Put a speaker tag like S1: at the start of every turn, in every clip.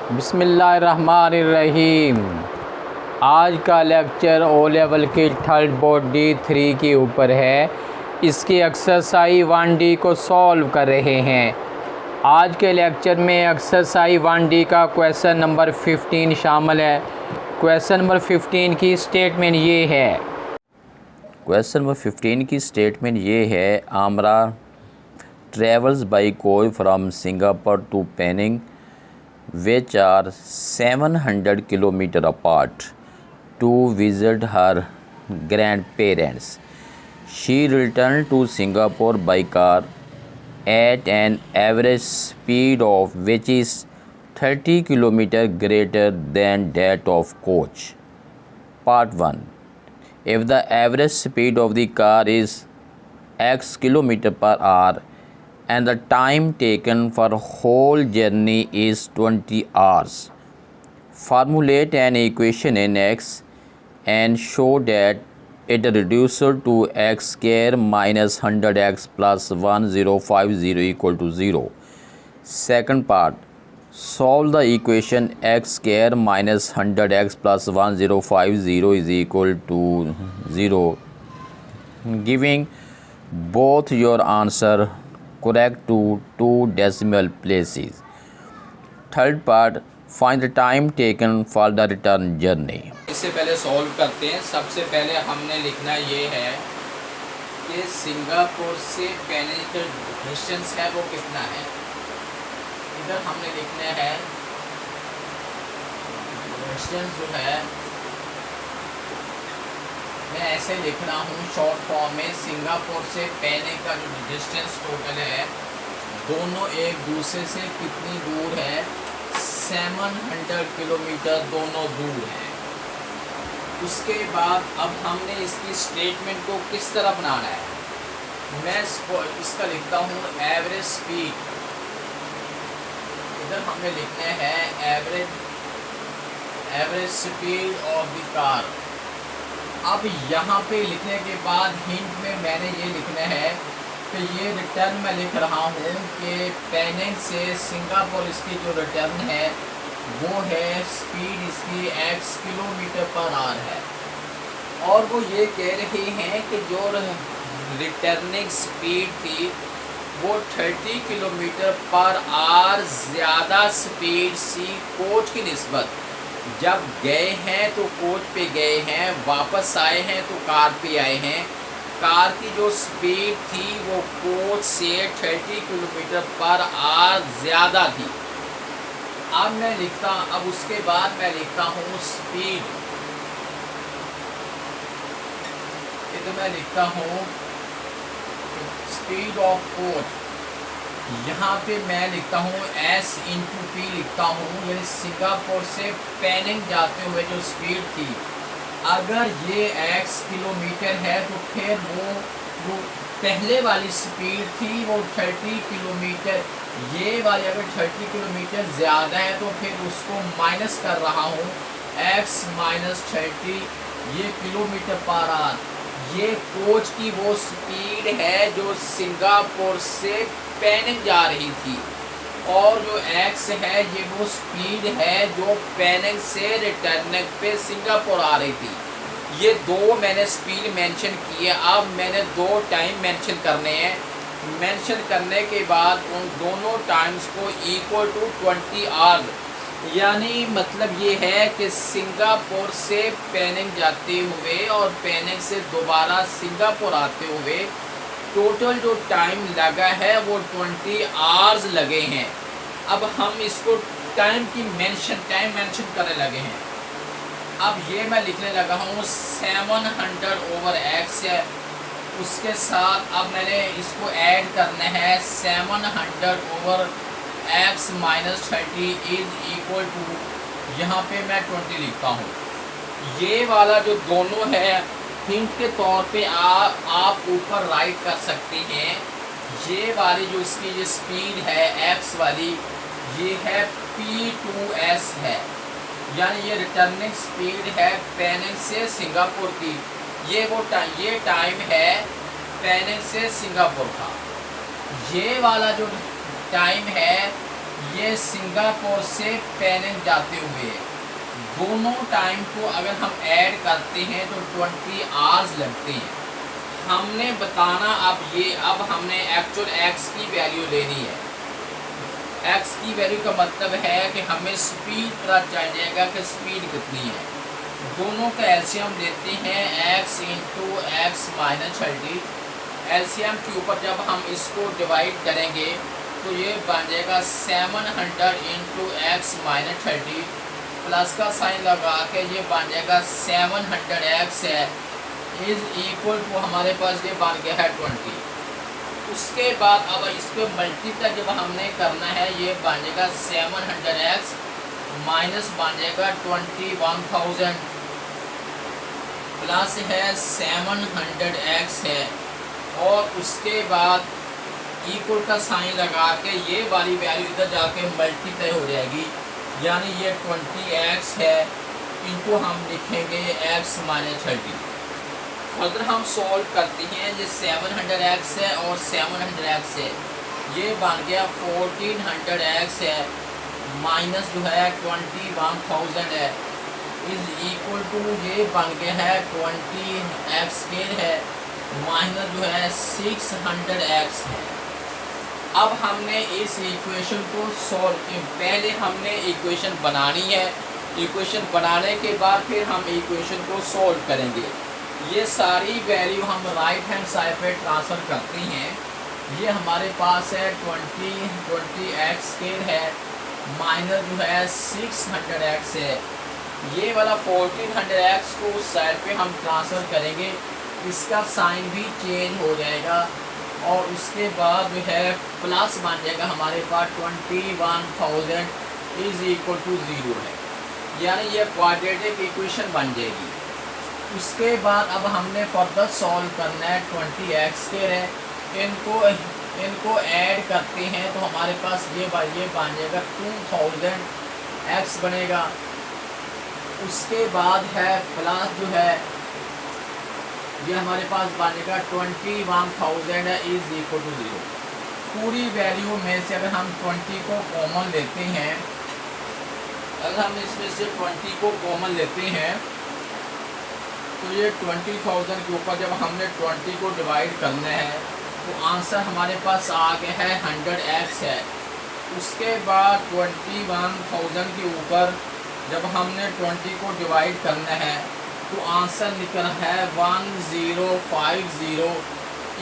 S1: बिस्मिल्लाहिर्रहमानिर्रहीम। आज का लेक्चर ओ लेवल की थर्ड बोर्ड D3 के ऊपर है। इसकी एक्सरसाइज 1D को सॉल्व कर रहे हैं। आज के लेक्चर में एक्सरसाइज 1D का क्वेश्चन नंबर 15 शामिल है। क्वेश्चन नंबर 15 की स्टेटमेंट ये है।
S2: क्वेश्चन नंबर 15 की स्टेटमेंट ये है, आमरा travels by coach from Singapore to Penang which are 700 kilometers apart to visit her grandparents. She returned to Singapore by car at an average speed of which is 30 kilometers greater than that of coach. Part 1. If the average speed of the car is x kilometer per hour and the time taken for whole journey is 20 hours. Formulate an equation in x and show that it reduces to x square minus 100x plus 1050 equal to 0. Second part, solve the equation x square minus 100x plus 1050 is equal to 0, giving both your answer correct to 2 decimal places. Third part, find the time taken for the return journey.
S1: इससे पहले solve करते हैं। सबसे पहले हमने लिखना ये है कि सिंगापुर से पेनिंग का डिस्टेंस है वो कितना है। इधर हमने लिखना है डिस्टेंस जो है, मैं ऐसे लिख रहा हूँ शॉर्ट फॉर्म में। सिंगापुर से पेनिंग का जो डिस्टेंस टोटल है, दोनों एक दूसरे से कितनी दूर है, 700 किलोमीटर दोनों दूर है। उसके बाद अब हमने इसकी स्टेटमेंट को किस तरह बनाना है। मैं इसका लिखता हूँ एवरेज स्पीड। इधर हमने लिखना है average speed of the car. अब यहाँ पे लिखने के बाद हिंट में मैंने ये लिखना है कि ये रिटर्न मैं लिख रहा हूँ कि पेनिंग से सिंगापुर इसकी जो रिटर्न है वो है स्पीड इसकी x किलोमीटर पर आवर है। और वो ये कह रहे हैं कि जो रिटर्निंग स्पीड थी वो 30 किलोमीटर पर आवर ज़्यादा स्पीड सी कोच की निस्बत। जब गए हैं तो कोच पे गए हैं, वापस आए हैं तो कार पे आए हैं। कार की जो स्पीड थी वो कोच से 30 किलोमीटर पर आवर ज़्यादा थी। अब उसके बाद मैं लिखता हूँ स्पीड। तो मैं लिखता हूँ स्पीड ऑफ कोच। यहाँ पे मैं लिखता हूँ S/P लिखता हूँ, यानी सिंगापुर से पेनिंग जाते हुए जो स्पीड थी, अगर ये x किलोमीटर है तो फिर वो पहले वाली स्पीड थी वो 30 किलोमीटर। ये वाली अगर 30 किलोमीटर ज़्यादा है तो फिर उसको माइनस कर रहा हूँ, x माइनस 30 ये किलोमीटर पर आवर। ये कोच की वो स्पीड है जो सिंगापुर से पेनिंग जा रही थी, और जो x है ये वो स्पीड है जो पेनिंग से रिटर्निंग पे सिंगापुर आ रही थी। ये दो मैंने स्पीड मेंशन की है। अब मैंने दो टाइम मेंशन करने हैं। मेंशन करने के बाद उन दोनों टाइम्स को इक्वल टू 20 आवर्स, यानी मतलब ये है कि सिंगापुर से पेनिंग जाते हुए और पेनिंग से दोबारा सिंगापुर आते हुए टोटल जो टाइम लगा है वो 20 आवर्स लगे हैं। अब हम इसको टाइम मेंशन करने लगे हैं। अब ये मैं लिखने लगा हूँ 700/x है। उसके साथ अब मैंने इसको ऐड करना है 700/x minus 30 is equal to, यहाँ पे मैं 20 लिखता हूँ। ये वाला जो दोनों है हिंट के तौर पे आप ऊपर राइट कर सकते हैं। ये वाली जो इसकी जो स्पीड है x वाली, ये है P2s है, यानी ये रिटर्निंग स्पीड है पेनिंग से सिंगापुर की। ये टाइम है पेनिंग से सिंगापुर का। ये वाला जो टाइम है ये सिंगापुर से पेनिंग जाते हुए, दोनों टाइम को अगर हम ऐड करते हैं तो 20 आवर्स लगते हैं। हमने बताना अब हमने एक्चुअल एक्स की वैल्यू लेनी है। एक्स की वैल्यू का मतलब है कि हमें स्पीड पता चल जाएगा कि स्पीड कितनी है। दोनों का एलसीएम लेते हैं x into x minus 30। LCM के ऊपर जब हम इसको डिवाइड करेंगे तो ये बन जाएगा 700 इंटू एक्स माइनस 30, प्लस का साइन लगा के ये बन जाएगा 700 एक्स है इज इक्वल टू हमारे पास ये बन गया है 20। उसके बाद अब इस पर मल्टीप्लाई जब हमने करना है ये बन जाएगा 700 एक्स माइनस बन जाएगा 21,000 प्लस है 700 एक्स है, और उसके बाद इक्वल का साइन लगा के ये वाली वैल्यू इधर जाके मल्टीप्लाई हो जाएगी, यानी ये 20x है इनको हम लिखेंगे x माइनस 30। अगर हम सॉल्व करते हैं ये 700x है और 700x है, ये बन गया 1400x है माइनस जो है 21,000 है इज इक्वल टू ये बन गया है 20x स्क्वायर है माइनस जो है 600x है। अब हमने इस इक्वेशन को सॉल्व किया, पहले हमने इक्वेशन बनानी है, इक्वेशन बनाने के बाद फिर हम इक्वेशन को सॉल्व करेंगे। ये सारी वैल्यू हम राइट हैंड साइड पे ट्रांसफ़र करते हैं। ये हमारे पास है 20x स्क्वायर है माइनस जो है 600x है। ये वाला 1400x को उस साइड पे हम ट्रांसफ़र करेंगे, इसका साइन भी चेंज हो जाएगा और उसके बाद जो है प्लस बन जाएगा हमारे पास 21,000 इज इक्वल टू 0 है, यानी ये क्वाड्रेटिक इक्वेशन बन जाएगी। उसके बाद अब हमने फर्दर सॉल्व करना है 20x स्क्वायर है, इनको ऐड करते हैं तो हमारे पास ये बन जाएगा 2000x बनेगा। उसके बाद है प्लस जो है ये हमारे पास बनेगा 21,000 इज इक्वल टू 0। पूरी वैल्यू में से अगर हम 20 को कॉमन लेते हैं, अगर हम इसमें से 20 को कॉमन लेते हैं तो ये 20,000 के ऊपर जब हमने 20 को डिवाइड करना है तो आंसर हमारे पास आ गया है 100x है। उसके बाद 21,000 के ऊपर जब हमने 20 को डिवाइड करना है तो आंसर निकला है 1050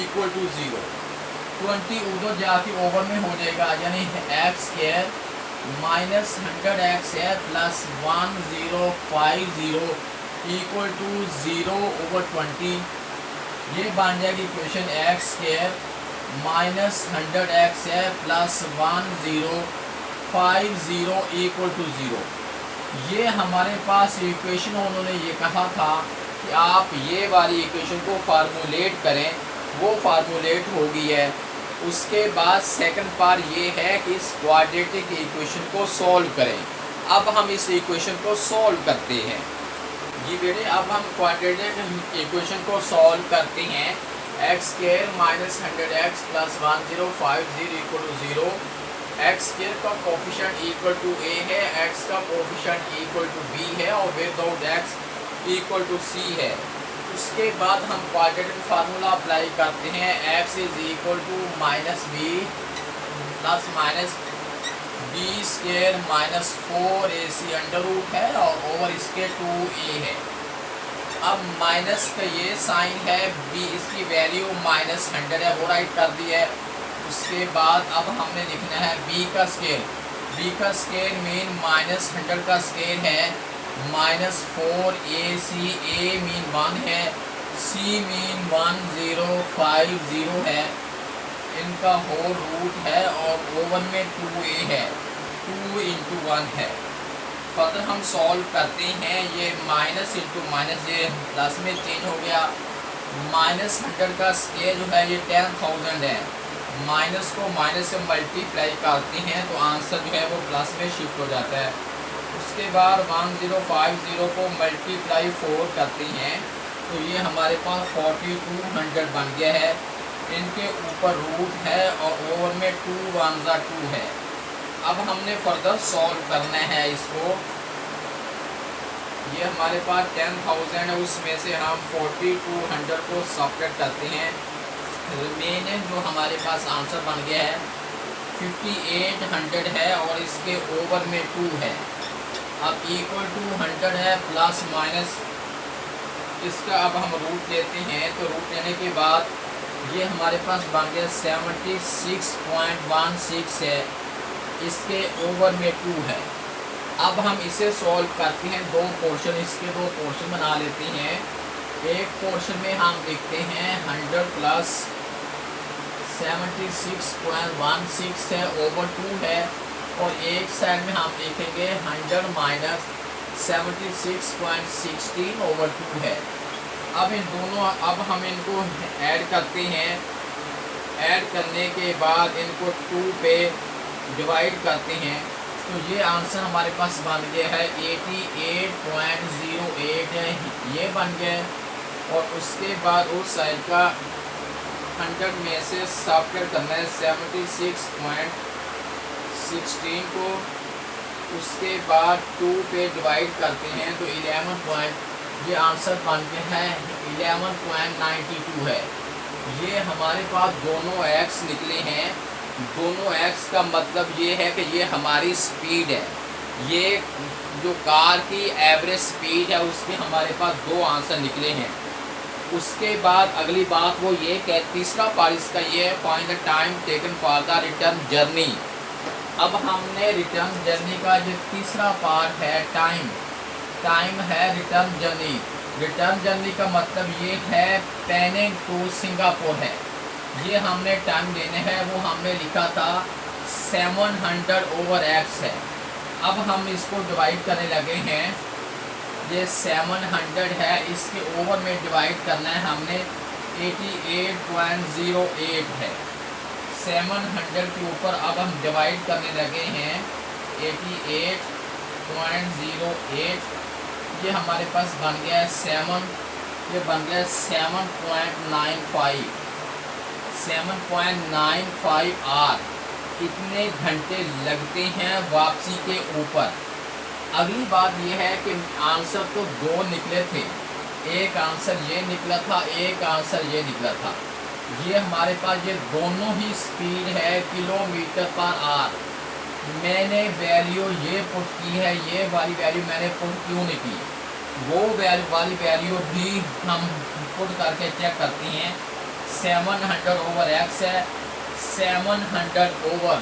S1: इक्वल टू 0। 20 उधर जाके ओवर में हो जाएगा, यानी एक्स स्क्वायर माइनस 100x है प्लस 1050 इक्वल टू 0 ओवर 20। ये बन जाएगी equation x square minus 100x है प्लस 1050 इक्वल टू 0। ये हमारे पास इक्वेशन उन्होंने ये कहा था कि आप ये वाली इक्वेशन को फार्मूलेट करें, वो फार्मूलेट हो गई है। उसके बाद सेकंड पार्ट ये है कि इस क्वाड्रेटिक इक्वेशन को सॉल्व करें। अब हम इस इक्वेशन को सॉल्व करते हैं। जी बेटे, अब हम क्वाड्रेटिक इक्वेशन को सॉल्व करते हैं। X square minus 100x plus 1050 equal to 0। X square का कोफिशिएंट इक्वल टू a है, x का कोफिशिएंट इक्वल टू b है और without x equal to c है। उसके बाद हम क्वाड्रेटिक फार्मूला अप्लाई करते हैं। x is equal to minus B plus minus B square minus 4ac under root है और ओवर इसके 2a है। अब माइनस का ये साइन है, b इसकी वैल्यू माइनस 100 है, वो राइट कर दी है। उसके बाद अब हमने लिखना है b का स्केल। b का स्केल मीन माइनस 100 का स्केल है माइनस 4ac, a मीन 1 है, c मीन 1050 है, इनका होल रूट है और ओवन में 2a है, 2 इंटू 1 है। फर्दर हम सॉल्व करते हैं। ये माइनस इंटू माइनस ये प्लस में चेंज हो गया। माइनस 100 का स्केल जो है ये 10,000 है, माइनस को माइनस से मल्टीप्लाई करते हैं तो आंसर जो है वो प्लस में शिफ्ट हो जाता है। उसके बाद 1050 को मल्टीप्लाई 4 करते हैं तो ये हमारे पास 4200 बन गया है। इनके ऊपर रूट है और ओवर में 2 1 2 है। अब हमने फर्दर सॉल्व करना है इसको। ये हमारे पास 10,000 है, उसमें से हम 40 to 100 को सब्ट्रैक्ट करते हैं। रिमेनिंग जो हमारे पास आंसर बन गया है 5800 है और इसके ओवर में 2 है। अब इक्वल टू 100 है प्लस माइनस इसका अब हम रूट लेते हैं, तो रूट लेने के बाद ये हमारे पास बन गया 76.16 है, इसके ओवर में 2 है। अब हम इसे सॉल्व करते हैं, दो पोर्शन, इसके दो पोर्शन बना लेते हैं। एक पोर्शन में हम लिखते हैं 100 प्लस 76.16 है, ओवर 2 है, और एक साइड में हम लिखेंगे 100 माइनस 76.16 ओवर 2 है। अब इन दोनों अब हम इनको ऐड करते हैं। ऐड करने के बाद इनको 2 पे डिवाइड करते हैं, तो ये आंसर हमारे पास बन गया है 88.08 है, ये बन गया। और उसके बाद उस साइड का 100 में से सब्ट्रैक्ट करना है 76.16 को, उसके बाद 2 पे डिवाइड करते हैं तो 11 ये आंसर बन गया है 11.92 है। ये हमारे पास दोनों एक्स निकले हैं। दोनों एक्स का मतलब ये है कि ये हमारी स्पीड है, ये जो कार की एवरेज स्पीड है उसके हमारे पास दो आंसर निकले हैं। उसके बाद अगली बात वो ये कि तीसरा पार्ट इसका ये है find the time taken for the return journey. अब हमने रिटर्न जर्नी का जो तीसरा पार्ट है टाइम है रिटर्न जर्नी। रिटर्न जर्नी का मतलब ये है पेनिंग टू सिंगापुर है। ये हमने टाइम देने हैं, वो हमने लिखा था 700/x है। अब हम इसको डिवाइड करने लगे हैं। ये 700 है, इसके ओवर में डिवाइड करना है हमने 88.08 है। 700 के ऊपर अब हम डिवाइड करने लगे हैं 88.08। ये हमारे पास बन गया है 7, ये बन गया 7.95 आर। कितने घंटे लगते हैं वापसी के ऊपर। अगली बात यह है कि आंसर तो दो निकले थे, एक आंसर ये निकला था, एक आंसर ये निकला था। ये हमारे पास ये दोनों ही स्पीड है किलोमीटर पर आवर। मैंने वैल्यू ये पुट की है, ये वाली वैल्यू मैंने पुट क्यों नहीं की, वो वाली वैल्यू भी हम पुट करके चेक करते हैं। 700/x है, 700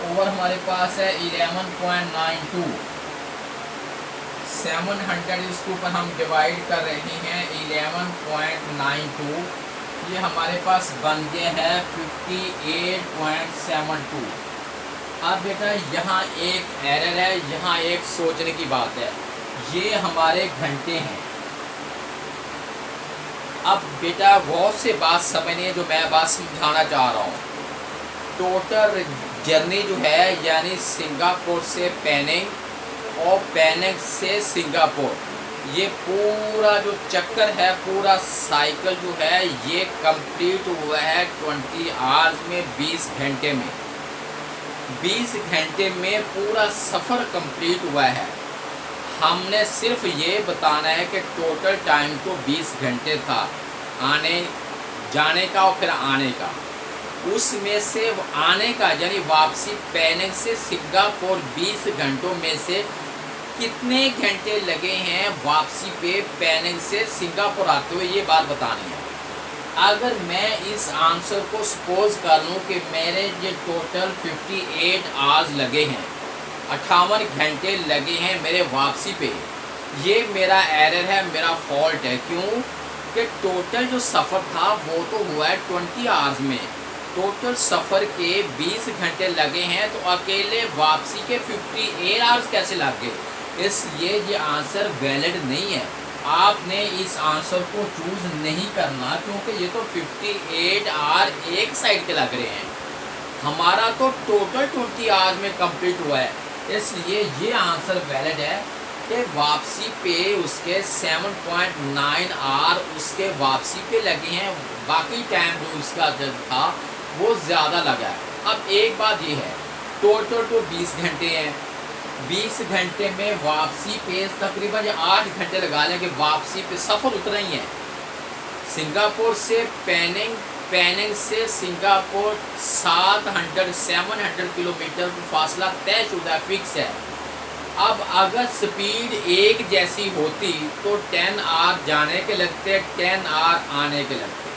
S1: ओवर हमारे पास है 11.92। 700 इसके ऊपर हम डिवाइड कर रहे हैं 11.92। ये हमारे पास बन गया है 58.72। अब बेटा यहाँ एक एरर है, यहाँ एक सोचने की बात है। ये हमारे घंटे हैं। अब बेटा बहुत से बात समझनी है जो मैं बात समझाना चाह रहा हूँ। टोटल जर्नी जो है यानी सिंगापुर से पेनिंग और पेनिंग से सिंगापुर, ये पूरा जो चक्कर है, पूरा साइकिल जो है ये कंप्लीट हुआ है 20 आवर्स में, 20 घंटे में। 20 घंटे में पूरा सफ़र कंप्लीट हुआ है। हमने सिर्फ ये बताना है कि टोटल टाइम तो 20 घंटे था आने जाने का और फिर आने का। उसमें से आने का यानी वापसी पेनिंग से सिंगापुर 20 घंटों में से कितने घंटे लगे हैं वापसी पे पेनिंग से सिंगापुर आते हुए, ये बात बतानी है। अगर मैं इस आंसर को सपोज कर लूँ कि मेरे ये टोटल 58 आवर्स लगे हैं, 58 घंटे लगे हैं मेरे वापसी पे, ये मेरा एरर है, मेरा फॉल्ट है। क्यों कि टोटल जो सफ़र था वो तो हुआ है 20 आवर्स में, टोटल सफ़र के 20 घंटे लगे हैं, तो अकेले वापसी के 58 आवर्स कैसे लग गए। इसलिए ये आंसर वैलिड नहीं है। आपने इस आंसर को चूज़ नहीं करना, क्योंकि ये तो 58 आवर एक साइड के लग रहे हैं। हमारा तो टोटल 20 आवर्स में कंप्लीट हुआ है, इसलिए ये आंसर वैलिड है कि वापसी पे उसके 7.9 आवर उसके वापसी पे लगे हैं, बाकी टाइम जो उसका जब था वो ज़्यादा लगा है। अब एक बात ये है टोटल तो 20 घंटे हैं। 20 घंटे में वापसी पे तकरीबन 8 घंटे लगा लें कि वापसी पे सफ़र उतना ही है। सिंगापुर से पेनिंग, पेनिंग से सिंगापुर 700 किलोमीटर फासला तयशुदा फिक्स है। अब अगर स्पीड एक जैसी होती तो 10 आवर जाने के लगते, 10 आवर आने के लगते।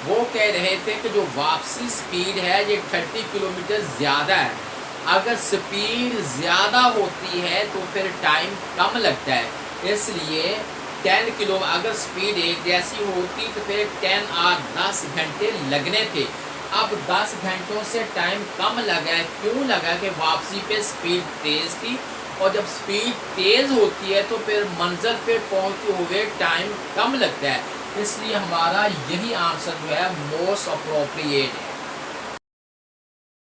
S1: वो कह रहे थे कि जो वापसी स्पीड है ये 30 किलोमीटर ज़्यादा है। अगर स्पीड ज़्यादा होती है तो फिर टाइम कम लगता है, इसलिए 10 किलो अगर स्पीड एक जैसी होती तो फिर 10 आवर 10 घंटे लगने थे। अब 10 घंटों से टाइम कम लगा है। क्यों लगा? कि वापसी पे स्पीड तेज़ थी, और जब स्पीड तेज़ होती है तो फिर मंजिल पे पहुंचते हुए टाइम कम लगता है। इसलिए हमारा यही आंसर जो है मोस्ट अप्रोप्रिएट है।